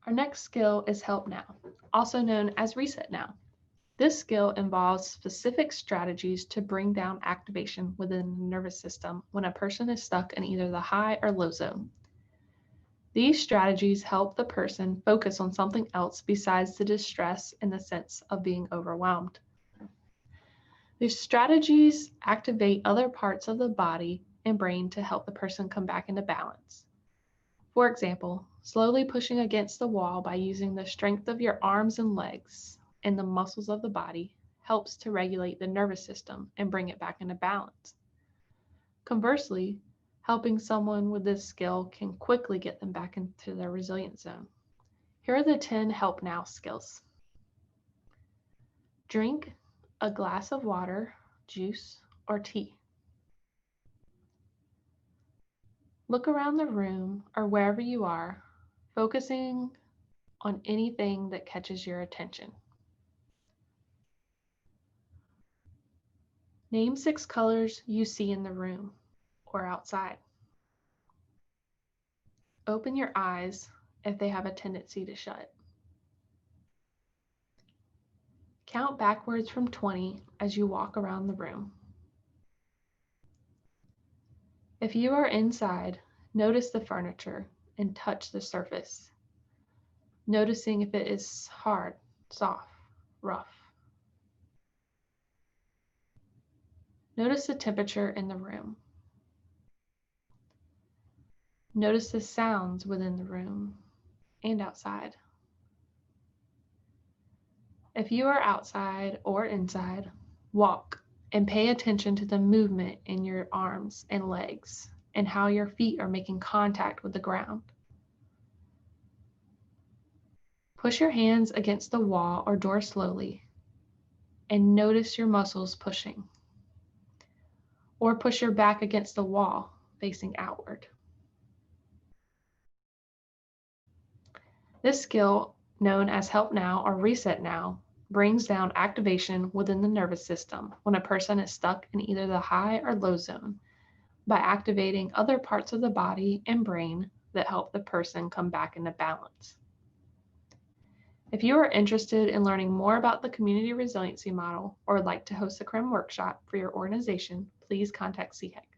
Our next skill is Help Now, also known as Reset Now. This skill involves specific strategies to bring down activation within the nervous system when a person is stuck in either the high or low zone. These strategies help the person focus on something else besides the distress and the sense of being overwhelmed. These strategies activate other parts of the body and brain to help the person come back into balance. For example, slowly pushing against the wall by using the strength of your arms and legs and the muscles of the body helps to regulate the nervous system and bring it back into balance. Conversely, helping someone with this skill can quickly get them back into their resilient zone. Here are the 10 Help Now skills. Drink a glass of water, juice, or tea. Look around the room or wherever you are, focusing on anything that catches your attention. Name 6 colors you see in the room or outside. Open your eyes if they have a tendency to shut. Count backwards from 20 as you walk around the room. If you are inside, notice the furniture and touch the surface, noticing if it is hard, soft, rough. Notice the temperature in the room. Notice the sounds within the room and outside. If you are outside or inside, walk and pay attention to the movement in your arms and legs and how your feet are making contact with the ground. Push your hands against the wall or door slowly and notice your muscles pushing. Or push your back against the wall facing outward. This skill, known as Help Now or Reset Now, brings down activation within the nervous system when a person is stuck in either the high or low zone by activating other parts of the body and brain that help the person come back into balance. If you are interested in learning more about the Community Resiliency Model or would like to host a CREM workshop for your organization, please contact SEAHEC.